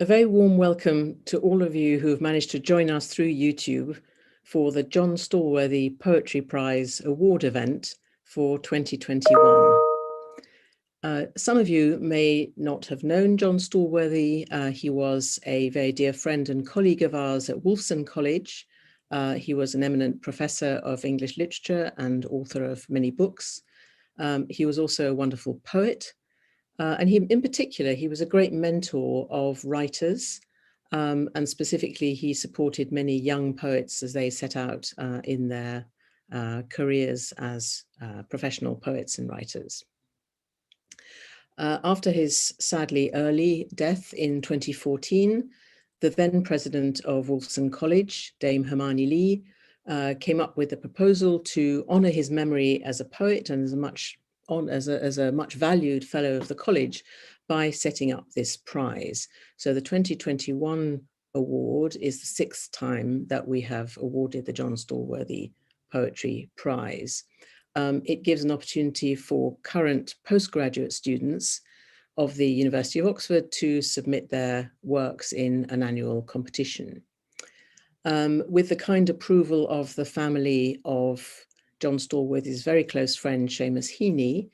A very warm welcome to all of you who have managed to join us through YouTube for the Jon Stallworthy Poetry Prize award event for 2021. Some of you may not have known Jon Stallworthy. He was a very dear friend and colleague of ours at Wolfson College. He was an eminent professor of English literature and author of many books. He was also a wonderful poet. And in particular, he was a great mentor of writers, and specifically he supported many young poets as they set out in their careers as professional poets and writers. After his sadly early death in 2014, the then president of Wolfson College, Dame Hermione Lee, came up with a proposal to honour his memory as a poet and as a much valued fellow of the college by setting up this prize. So the 2021 award is the sixth time that we have awarded the Jon Stallworthy Poetry Prize. It gives an opportunity for current postgraduate students of the University of Oxford to submit their works in an annual competition. With the kind approval of the family of Jon Stallworthy's very close friend, Seamus Heaney,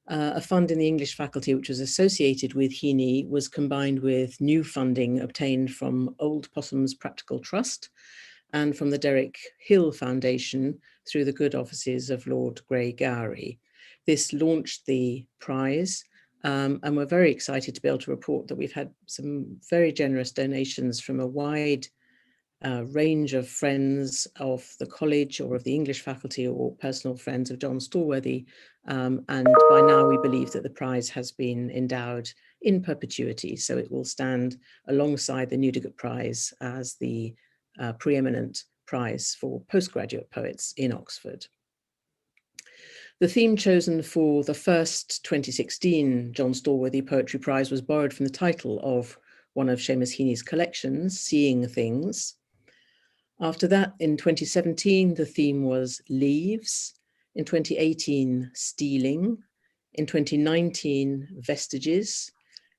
a fund in the English faculty which was associated with Heaney was combined with new funding obtained from Old Possum's Practical Trust and from the Derek Hill Foundation through the good offices of Lord Grey Gowrie. This launched the prize, and we're very excited to be able to report that we've had some very generous donations from a wide range of friends of the college or of the English faculty or personal friends of Jon Stallworthy. And by now we believe that the prize has been endowed in perpetuity. So it will stand alongside the Newdigate Prize as the preeminent prize for postgraduate poets in Oxford. The theme chosen for the first 2016 Jon Stallworthy Poetry Prize was borrowed from the title of one of Seamus Heaney's collections, Seeing Things. After that, in 2017, the theme was Leaves. In 2018, Stealing. In 2019, Vestiges.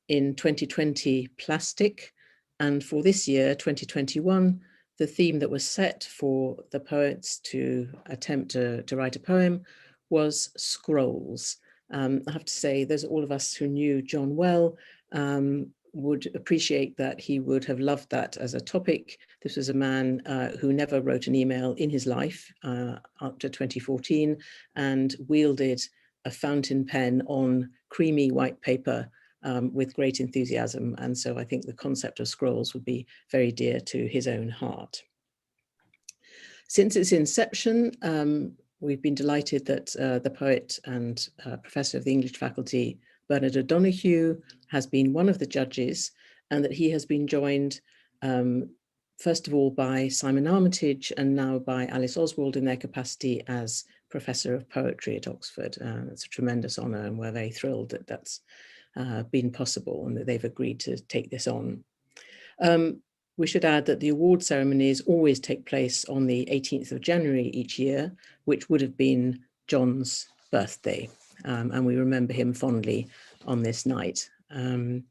In 2020, Plastic. And for this year, 2021, the theme that was set for the poets to attempt to write a poem was Scrolls. I have to say, those all of us who knew Jon well would appreciate that he would have loved that as a topic. This was a man who never wrote an email in his life up to 2014 and wielded a fountain pen on creamy white paper with great enthusiasm. And so I think the concept of scrolls would be very dear to his own heart. Since its inception, we've been delighted that the poet and professor of the English faculty, Bernard O'Donoghue, has been one of the judges, and that he has been joined first of all by Simon Armitage and now by Alice Oswald in their capacity as Professor of Poetry at Oxford. It's a tremendous honour, and we're very thrilled that that's been possible and that they've agreed to take this on. We should add that the award ceremonies always take place on the 18th of January each year, which would have been Jon's birthday. And we remember him fondly on this night, and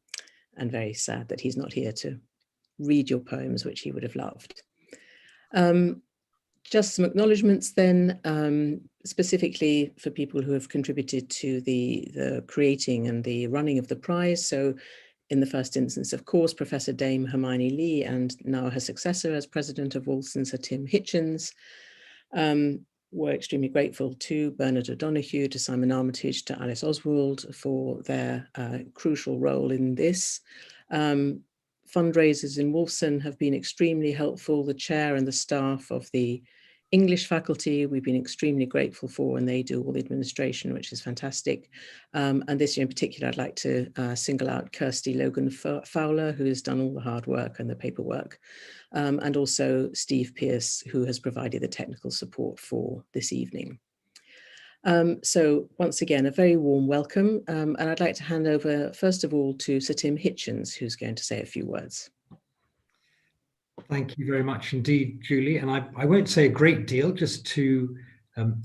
very sad that he's not here to read your poems, which he would have loved. Just some acknowledgements then, specifically for people who have contributed to the creating and the running of the prize. So in the first instance, of course, Professor Dame Hermione Lee, and now her successor as president of Wolfson, Sir Tim Hitchens. We're extremely grateful to Bernard O'Donoghue, to Simon Armitage, to Alice Oswald for their crucial role in this. Fundraisers in Wolfson have been extremely helpful. The chair and the staff of the English faculty, we've been extremely grateful for, and they do all the administration, which is fantastic. And this year in particular, I'd like to single out Kirsty Logan Fowler, who has done all the hard work and the paperwork, and also Steve Pearce, who has provided the technical support for this evening. So once again, a very warm welcome, and I'd like to hand over first of all to Sir Tim Hitchens, who's going to say a few words. Thank you very much indeed, Julie. And I won't say a great deal, just to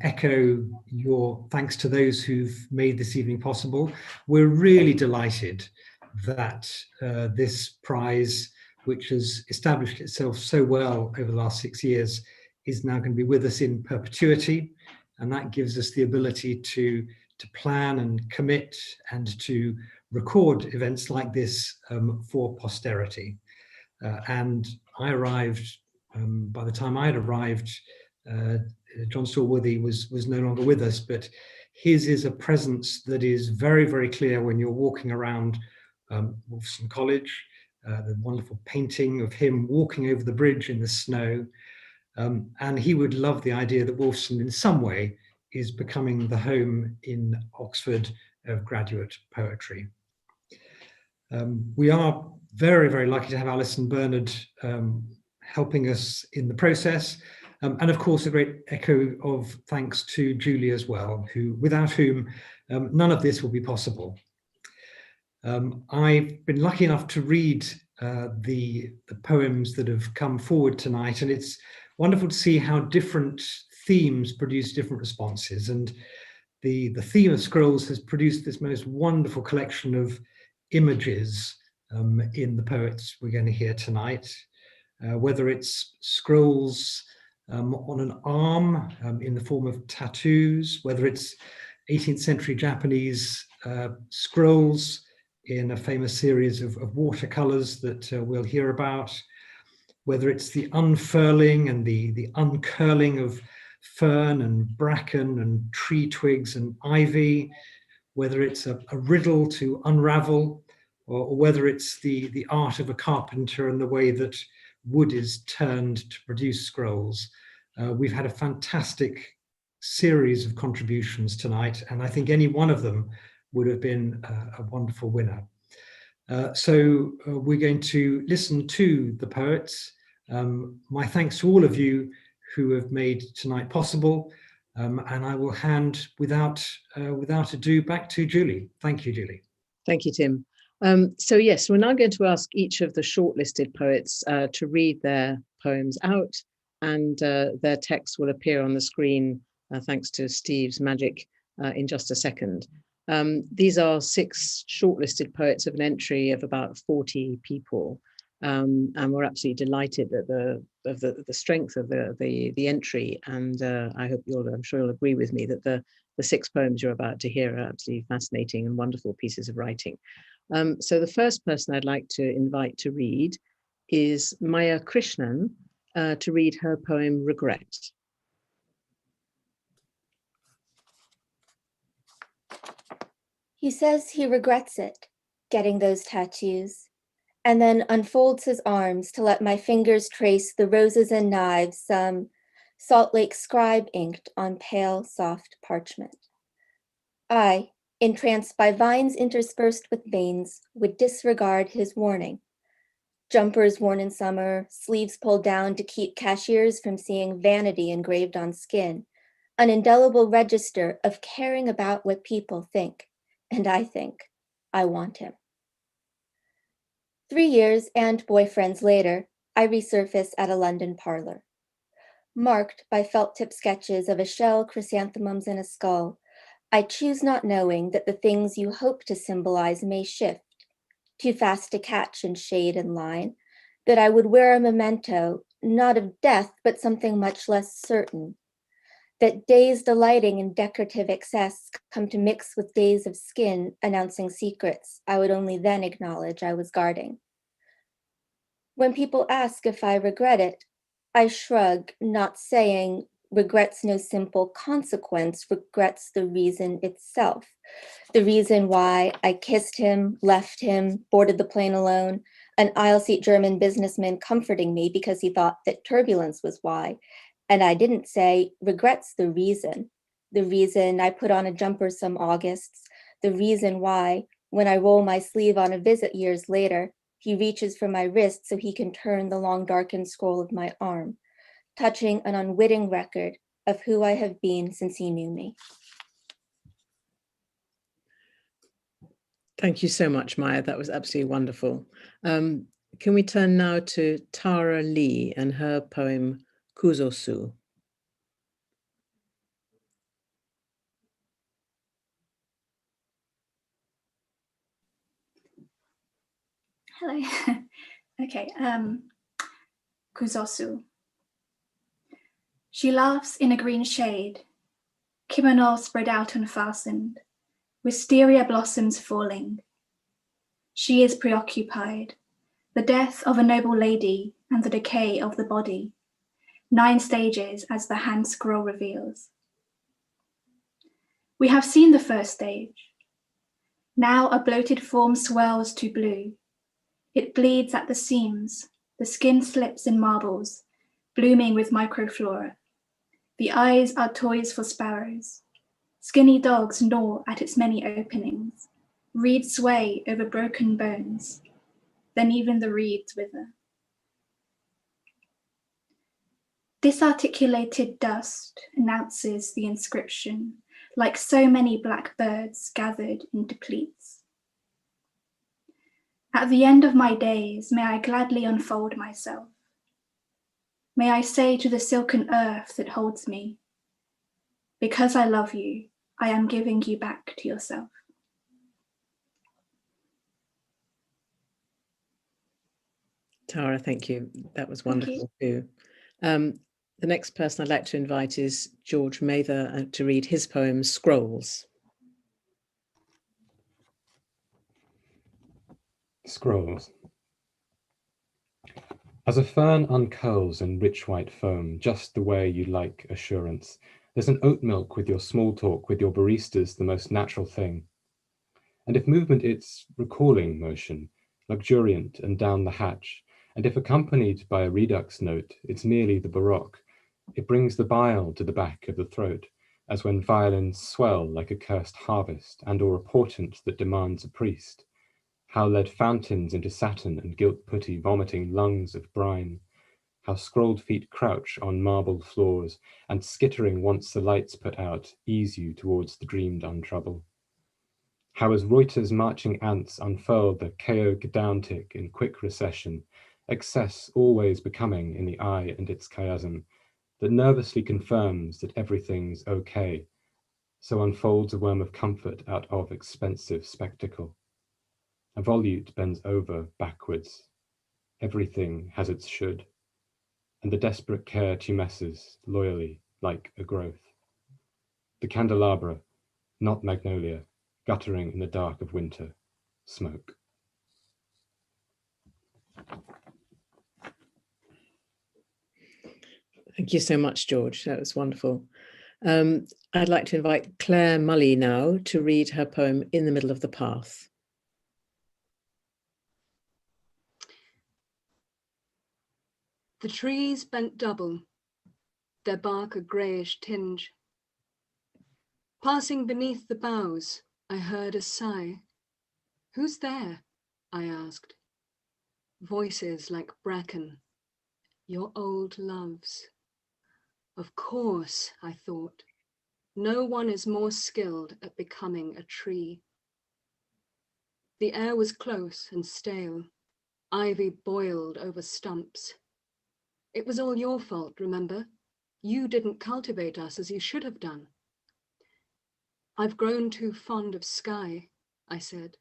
echo your thanks to those who've made this evening possible. We're really delighted that this prize, which has established itself so well over the last 6 years, is now going to be with us in perpetuity. And that gives us the ability to plan and commit and to record events like this for posterity. And I arrived, by the time I had arrived, Jon Stallworthy was no longer with us, but his is a presence that is very, very clear when you're walking around Wolfson College. The wonderful painting of him walking over the bridge in the snow. And he would love the idea that Wolfson in some way is becoming the home in Oxford of graduate poetry. We are very, very lucky to have Alison Bernard helping us in the process. And of course, a great echo of thanks to Julie as well, without whom none of this will be possible. I've been lucky enough to read the poems that have come forward tonight, and it's wonderful to see how different themes produce different responses. And the theme of scrolls has produced this most wonderful collection of images in the poets we're going to hear tonight, whether it's scrolls on an arm in the form of tattoos, whether it's 18th century Japanese scrolls in a famous series of watercolors that we'll hear about, whether it's the unfurling and the uncurling of fern and bracken and tree twigs and ivy, whether it's a riddle to unravel, or whether it's the art of a carpenter and the way that wood is turned to produce scrolls. We've had a fantastic series of contributions tonight, and I think any one of them would have been a wonderful winner. So we're going to listen to the poets. My thanks to all of you who have made tonight possible, and I will hand without ado back to Julie. Thank you, Julie. Thank you, Tim. So yes, we're now going to ask each of the shortlisted poets to read their poems out, and their text will appear on the screen thanks to Steve's magic in just a second. These are 6 shortlisted poets of an entry of about 40 people, and we're absolutely delighted at the strength of the entry. And I'm sure you'll agree with me that the 6 poems you're about to hear are absolutely fascinating and wonderful pieces of writing. So the first person I'd like to invite to read is Maya Krishnan to read her poem Regret. He says he regrets it, getting those tattoos, and then unfolds his arms to let my fingers trace the roses and knives some Salt Lake scribe inked on pale, soft parchment. I, entranced by vines interspersed with veins, would disregard his warning. Jumpers worn in summer, sleeves pulled down to keep cashiers from seeing vanity engraved on skin, an indelible register of caring about what people think. And I think I want him. 3 years and boyfriends later, I resurface at a London parlor. Marked by felt-tip sketches of a shell, chrysanthemums, and a skull, I choose not knowing that the things you hope to symbolize may shift, too fast to catch in shade and line, that I would wear a memento, not of death, but something much less certain, that days delighting in decorative excess come to mix with days of skin announcing secrets I would only then acknowledge I was guarding. When people ask if I regret it, I shrug, not saying regret's no simple consequence, regret's the reason itself. The reason why I kissed him, left him, boarded the plane alone, an aisle seat German businessman comforting me because he thought that turbulence was why. And I didn't say, regret's the reason I put on a jumper some Augusts, the reason why, when I roll my sleeve on a visit years later, he reaches for my wrist so he can turn the long darkened scroll of my arm, touching an unwitting record of who I have been since he knew me. Thank you so much, Maya. That was absolutely wonderful. Can we turn now to Tara Lee and her poem Kuzosu? Hello. Okay. Kuzosu. She laughs in a green shade, kimono spread out and fastened, wisteria blossoms falling. She is preoccupied, the death of a noble lady and the decay of the body, 9 stages as the hand scroll reveals. We have seen the first stage. Now a bloated form swirls to blue. It bleeds at the seams, the skin slips in marbles, blooming with microflora. The eyes are toys for sparrows. Skinny dogs gnaw at its many openings. Reeds sway over broken bones. Then even the reeds wither. Disarticulated dust announces the inscription, like so many black birds gathered into pleats. At the end of my days, may I gladly unfold myself. May I say to the silken earth that holds me, because I love you, I am giving you back to yourself. Tara, thank you. That was wonderful too. The next person I'd like to invite is George Mather to read his poem, Scrolls. Scrolls. As a fern uncurls in rich white foam, just the way you like assurance, there's an oat milk with your small talk, with your baristas, the most natural thing. And if movement it's recalling motion, luxuriant and down the hatch, and if accompanied by a redux note, it's merely the baroque. It brings the bile to the back of the throat, as when violins swell like a cursed harvest, and or a portent that demands a priest. How led fountains into satin and gilt putty vomiting lungs of brine. How scrolled feet crouch on marble floors, and skittering once the lights put out, ease you towards the dreamed untrouble. How as Reuters' marching ants unfurled the KO downtick in quick recession, excess always becoming in the eye and its chiasm, that nervously confirms that everything's okay, so unfolds a worm of comfort out of expensive spectacle. A volute bends over backwards. Everything has its should, and the desperate care tumesces loyally like a growth. The candelabra, not magnolia, guttering in the dark of winter, smoke. Thank you so much, George. That was wonderful. I'd like to invite Claire Mully now to read her poem, In the Middle of the Path. The trees bent double, their bark a greyish tinge. Passing beneath the boughs, I heard a sigh. Who's there? I asked. Voices like bracken, your old loves. Of course, I thought. No one is more skilled at becoming a tree. The air was close and stale. Ivy boiled over stumps. It was all your fault, remember? You didn't cultivate us as you should have done. I've grown too fond of sky, I said.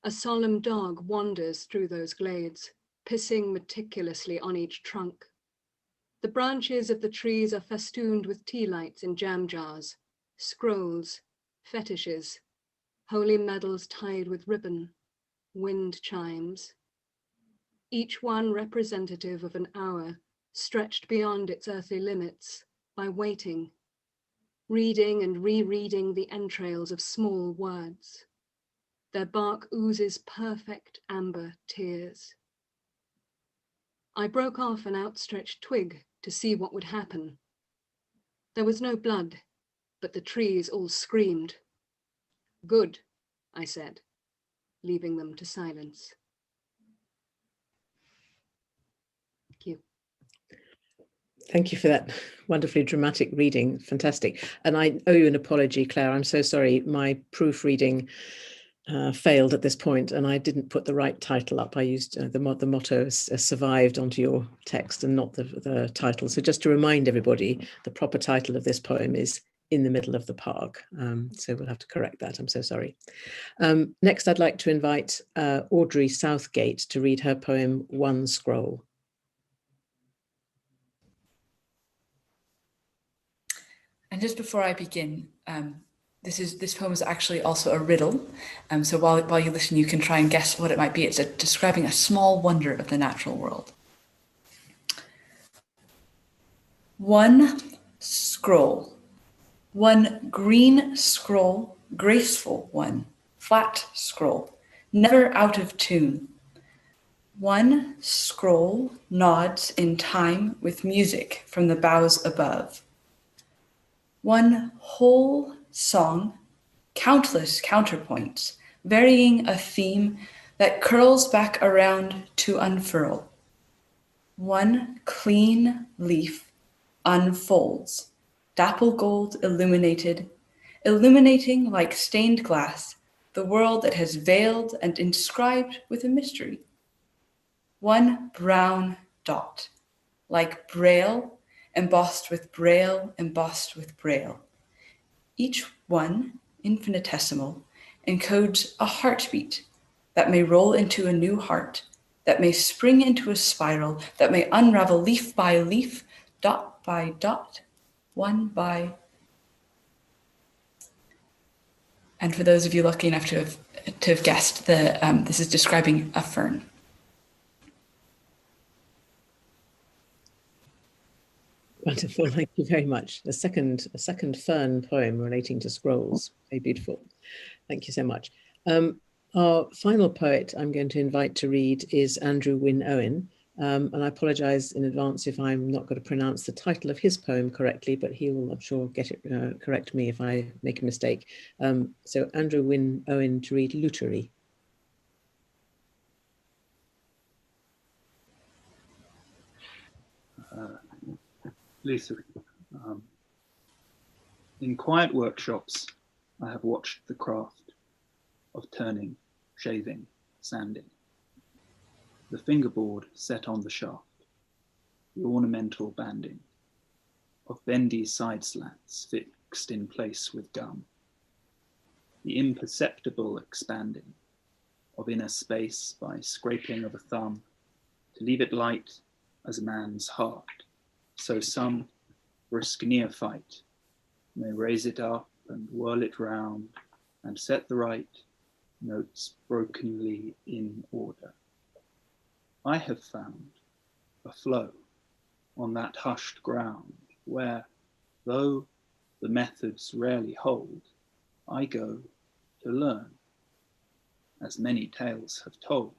A solemn dog wanders through those glades, pissing meticulously on each trunk. The branches of the trees are festooned with tea lights in jam jars, scrolls, fetishes, holy medals tied with ribbon, wind chimes. Each one representative of an hour stretched beyond its earthly limits by waiting, reading and rereading the entrails of small words. Their bark oozes perfect amber tears. I broke off an outstretched twig to see what would happen. There was no blood, but the trees all screamed. Good, I said, leaving them to silence. Thank you. Thank you for that wonderfully dramatic reading. Fantastic. And I owe you an apology, Claire. I'm so sorry. My proofreading failed at this point, and I didn't put the right title up. I used the motto survived onto your text and not the title. So just to remind everybody, the proper title of this poem is in the middle of the park. So we'll have to correct that. I'm so sorry. Next, I'd like to invite Audrey Southgate to read her poem, One Scroll. And just before I begin, this poem is actually also a riddle. So while you listen, you can try and guess what it might be. It's describing a small wonder of the natural world. One scroll, one green scroll, graceful one, flat scroll, never out of tune. One scroll nods in time with music from the boughs above. One whole song, countless counterpoints, varying a theme that curls back around to unfurl. One clean leaf unfolds, dapple gold illuminated, illuminating like stained glass the world that has veiled and inscribed with a mystery. One brown dot, like braille, embossed with braille, embossed with braille. Each one, infinitesimal, encodes a heartbeat that may roll into a new heart, that may spring into a spiral, that may unravel leaf by leaf, dot by dot, one by. And for those of you lucky enough to have guessed, this is describing a fern. Wonderful, thank you very much. A second fern poem relating to scrolls. Very beautiful. Thank you so much. Our final poet I'm going to invite to read is Andrew Wynne Owen. And I apologize in advance if I'm not going to pronounce the title of his poem correctly, but he will, I'm sure, get it correct me if I make a mistake. So Andrew Wynne Owen to read Lutery. Lutheran. In quiet workshops, I have watched the craft of turning, shaving, sanding. The fingerboard set on the shaft, the ornamental banding of bendy side slats fixed in place with gum, the imperceptible expanding of inner space by scraping of a thumb to leave it light as a man's heart. So some brisk neophyte may raise it up and whirl it round and set the right notes brokenly in order. I have found a flow on that hushed ground where, though the methods rarely hold, I go to learn. As many tales have told,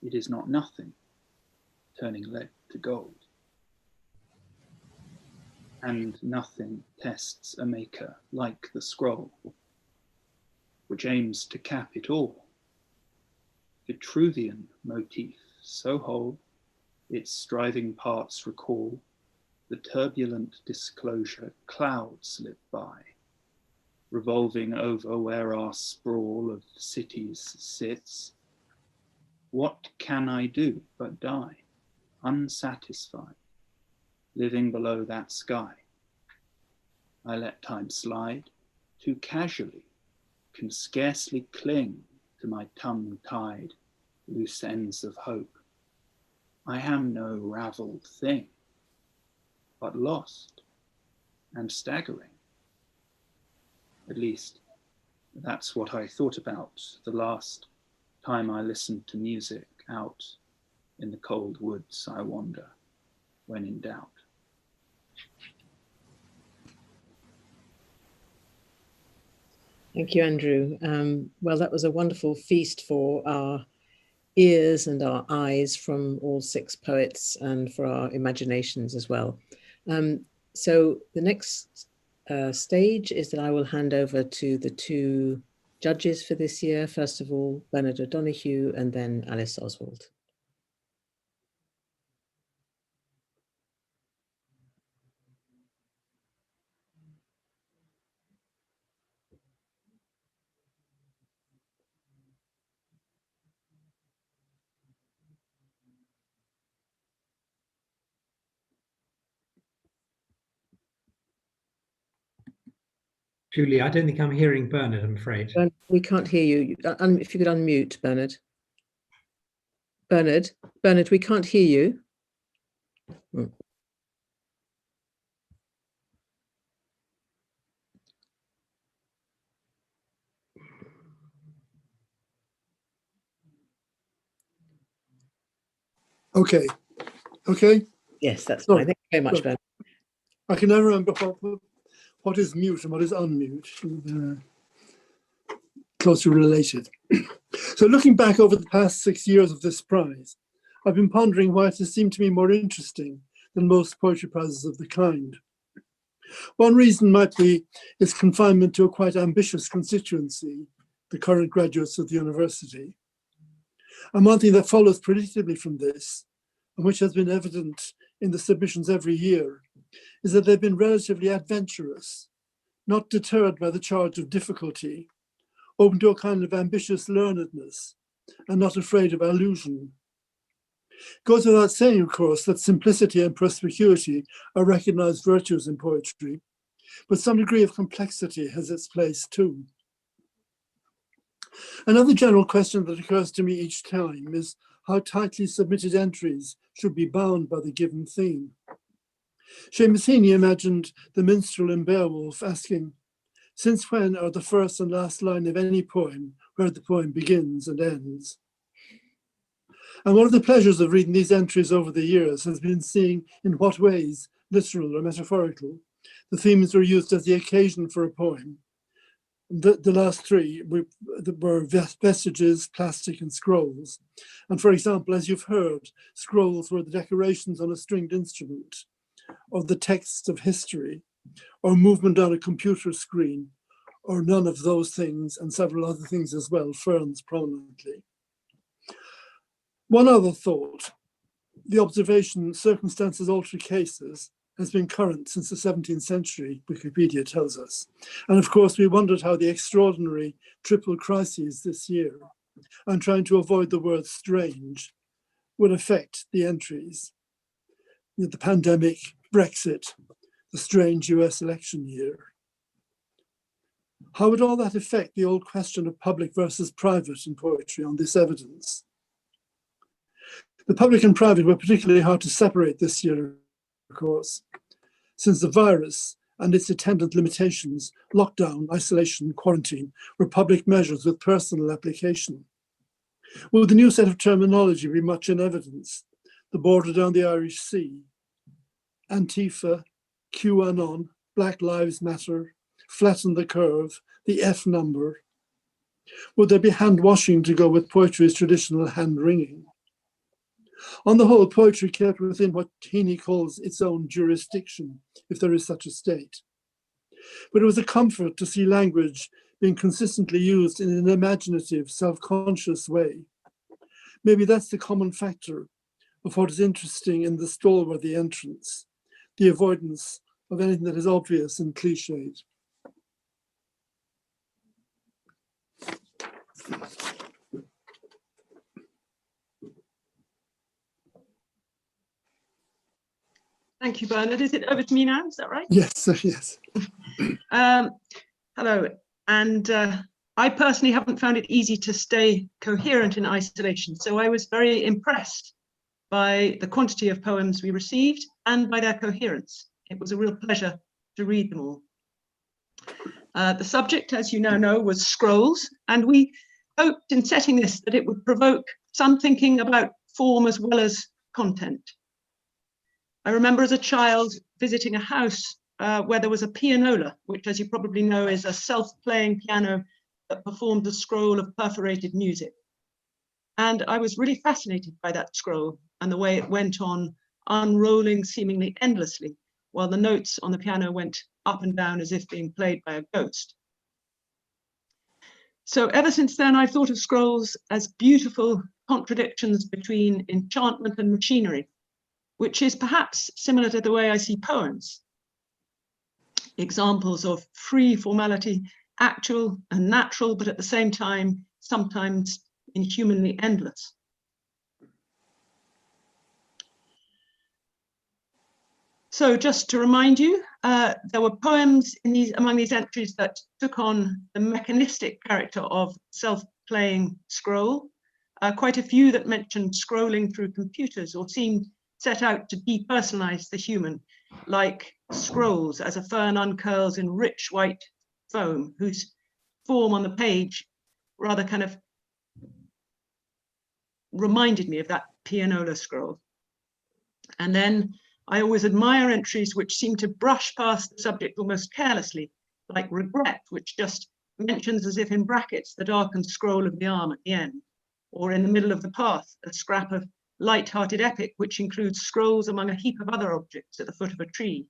it is not nothing, turning lead to gold. And nothing tests a maker like the scroll, which aims to cap it all. Vitruvian motif so whole, its striving parts recall the turbulent disclosure clouds slip by, revolving over where our sprawl of cities sits. What can I do but die, unsatisfied, living below that sky? I let time slide too casually, can scarcely cling to my tongue-tied loose ends of hope. I am no raveled thing, but lost and staggering. At least, that's what I thought about the last time I listened to music out in the cold woods I wander when in doubt. Thank you, Andrew. Well, that was a wonderful feast for our ears and our eyes from all six poets and for our imaginations as well. So the next stage is that I will hand over to the two judges for this year. First of all, Bernard O'Donoghue and then Alice Oswald. Julie, I don't think I'm hearing Bernard, I'm afraid. We can't hear you. If you could unmute, Bernard. Bernard, we can't hear you. Oh. Okay. Okay. Yes, that's Sorry. fine. Thank you very much, Bernard. I can never remember what is mute and what is unmute. Closely related. So looking back over the past 6 years of this prize, I've been pondering why it has seemed to me more interesting than most poetry prizes of the kind. One reason might be its confinement to a quite ambitious constituency, the current graduates of the university. And one thing that follows predictably from this, and which has been evident in the submissions every year, is that they've been relatively adventurous, not deterred by the charge of difficulty, open to a kind of ambitious learnedness, and not afraid of allusion. It goes without saying, of course, that simplicity and perspicuity are recognized virtues in poetry, but some degree of complexity has its place too. Another general question that occurs to me each time is how tightly submitted entries should be bound by the given theme. Seamus Heaney imagined the minstrel in Beowulf asking, "Since when are the first and last line of any poem where the poem begins and ends?" And one of the pleasures of reading these entries over the years has been seeing in what ways, literal or metaphorical, the themes were used as the occasion for a poem. The last three were vestiges, plastic, and scrolls. And for example, as you've heard, scrolls were the decorations on a stringed instrument, or the texts of history, or movement on a computer screen, or none of those things, and several other things as well, ferns prominently. One other thought, the observation circumstances alter cases has been current since the 17th century, Wikipedia tells us. And of course, we wondered how the extraordinary triple crises this year, and trying to avoid the word strange, would affect the entries. The pandemic, Brexit, the strange US election year. How would all that affect the old question of public versus private in poetry on this evidence? The public and private were particularly hard to separate this year, of course, since the virus and its attendant limitations, lockdown, isolation, quarantine, were public measures with personal application. Will the new set of terminology be much in evidence? The border down the Irish Sea, Antifa, QAnon, Black Lives Matter, flatten the curve, the F number. Would there be hand washing to go with poetry's traditional hand wringing? On the whole, poetry kept within what Heaney calls its own jurisdiction, if there is such a state. But it was a comfort to see language being consistently used in an imaginative, self-conscious way. Maybe that's the common factor of what is interesting in the Stallworthy entrance, the avoidance of anything that is obvious and cliched. Thank you, Bernard. Is it over to me now? Is that right? Yes, yes. Hello. And I personally haven't found it easy to stay coherent in isolation. So I was very impressed by the quantity of poems we received and by their coherence. It was a real pleasure to read them all. The subject, as you now know, was scrolls. And we hoped in setting this that it would provoke some thinking about form as well as content. I remember as a child visiting a house where there was a pianola, which, as you probably know, is a self-playing piano that performed a scroll of perforated music. And I was really fascinated by that scroll and the way it went on, unrolling seemingly endlessly, while the notes on the piano went up and down as if being played by a ghost. So ever since then, I've thought of scrolls as beautiful contradictions between enchantment and machinery, which is perhaps similar to the way I see poems. Examples of free formality, actual and natural, but at the same time, sometimes inhumanly endless. So just to remind you, there were poems among these entries that took on the mechanistic character of self-playing scroll, quite a few that mentioned scrolling through computers or seemed set out to depersonalize the human, like scrolls as a fern uncurls in rich white foam, whose form on the page rather kind of reminded me of that pianola scroll. And then I always admire entries which seem to brush past the subject almost carelessly, like regret, which just mentions as if in brackets the darkened scroll of the arm at the end, or in the middle of the path, a scrap of light-hearted epic, which includes scrolls among a heap of other objects at the foot of a tree.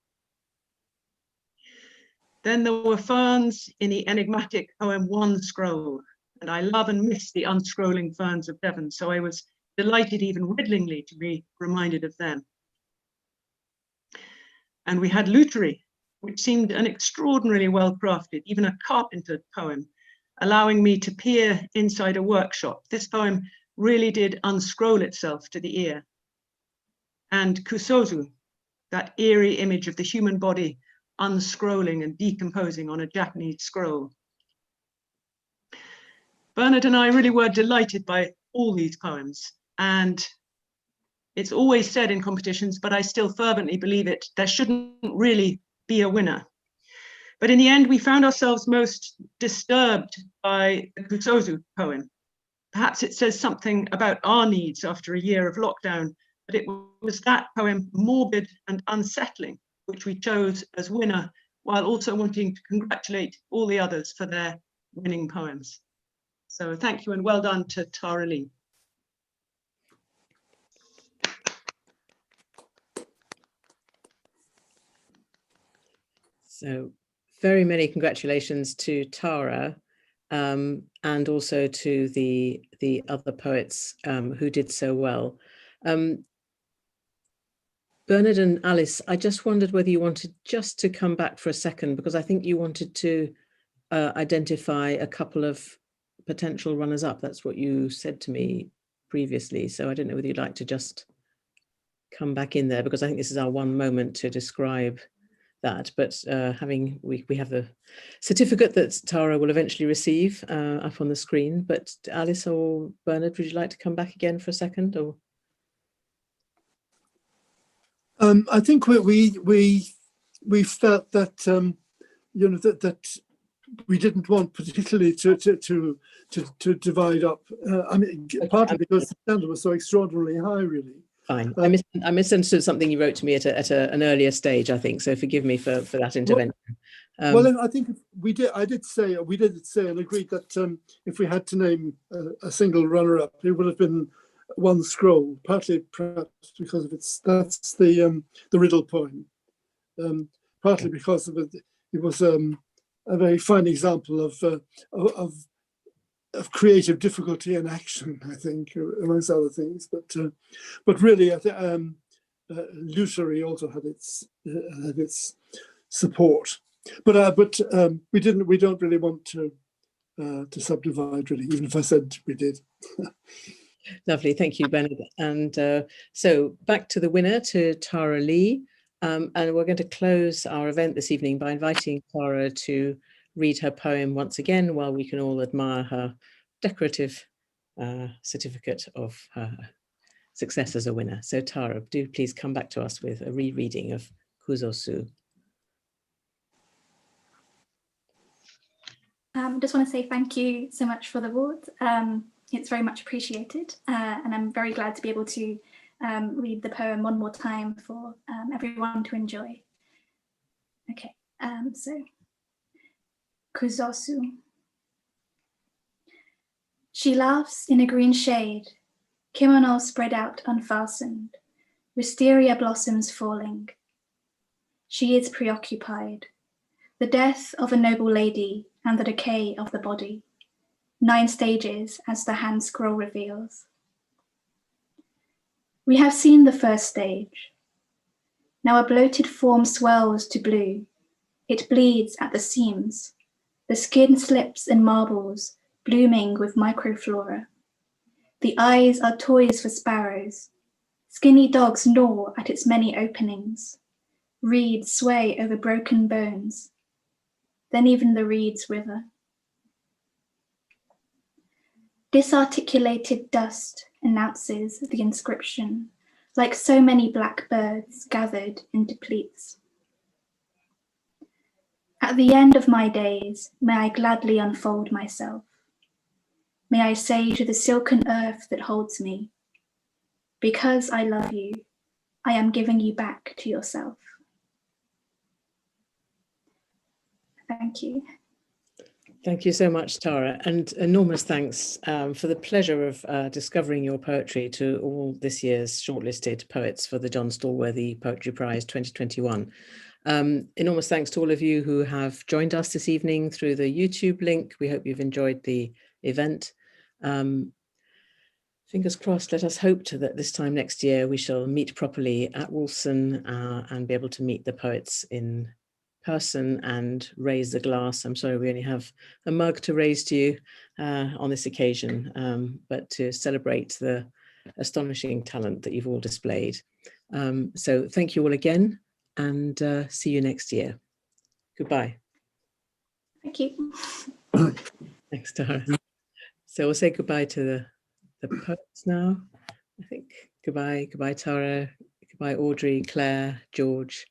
Then there were ferns in the enigmatic poem One Scroll, and I love and miss the unscrolling ferns of Devon, so I was delighted even riddlingly to be reminded of them. And we had Lutery, which seemed an extraordinarily well-crafted, even a carpentered poem, allowing me to peer inside a workshop. This poem really did unscroll itself to the ear. And Kusozu, that eerie image of the human body unscrolling and decomposing on a Japanese scroll. Bernard and I really were delighted by all these poems, and it's always said in competitions, but I still fervently believe it, there shouldn't really be a winner. But in the end, we found ourselves most disturbed by the Kusozu poem. Perhaps it says something about our needs after a year of lockdown, but it was that poem, morbid and unsettling, which we chose as winner, while also wanting to congratulate all the others for their winning poems. So thank you and well done to Tara Lee. So very many congratulations to Tara, and also to the other poets who did so well. Bernard and Alice, I just wondered whether you wanted just to come back for a second, because I think you wanted to identify a couple of potential runners-up. That's what you said to me previously. So I don't know whether you'd like to just come back in there, because I think this is our one moment to describe that. But we have the certificate that Tara will eventually receive up on the screen. But Alice or Bernard, would you like to come back again for a second? Or I think we felt that you know that we didn't want particularly to divide up. I mean, partly because the standard was so extraordinarily high, really. Fine. I misunderstood something you wrote to me at an earlier stage, I think. So forgive me for that intervention. Well, I think we did say and agreed that if we had to name a single runner-up, it would have been One Scroll, partly perhaps because of that's the riddle poem, partly because of it was a very fine example of creative difficulty and action, I think, amongst other things. But really, I think Lutery also had its support. But we don't really want to subdivide, really, even if I said we did. Lovely, thank you, Bernard. And so back to the winner, to Tara Lee. And we're going to close our event this evening by inviting Tara to read her poem once again, while we can all admire her decorative certificate of her success as a winner. So Tara, do please come back to us with a rereading of Kuzosu. Just want to say thank you so much for the award. It's very much appreciated, and I'm very glad to be able to read the poem one more time for everyone to enjoy. Okay, so Kuzosu. She laughs in a green shade, kimono spread out unfastened, wisteria blossoms falling. She is preoccupied. The death of a noble lady and the decay of the body. 9 stages, as the hand scroll reveals. We have seen the first stage. Now a bloated form swells to blue. It bleeds at the seams. The skin slips and marbles, blooming with microflora. The eyes are toys for sparrows. Skinny dogs gnaw at its many openings. Reeds sway over broken bones. Then even the reeds wither. Disarticulated dust announces the inscription, like so many black birds gathered into pleats. At the end of my days, may I gladly unfold myself. May I say to the silken earth that holds me, because I love you, I am giving you back to yourself. Thank you. Thank you so much, Tara, and enormous thanks for the pleasure of discovering your poetry to all this year's shortlisted poets for the Jon Stallworthy Poetry Prize 2021. Enormous thanks to all of you who have joined us this evening through the YouTube link. We hope you've enjoyed the event. Fingers crossed, let us hope that this time next year we shall meet properly at Wolfson and be able to meet the poets in person and raise the glass. I'm sorry we only have a mug to raise to you on this occasion, but to celebrate the astonishing talent that you've all displayed. So thank you all again, and see you next year. Goodbye. Thank you. Thanks, Tara. So we'll say goodbye to the poets now, I think. Goodbye, Tara. Goodbye, Audrey, Claire, George.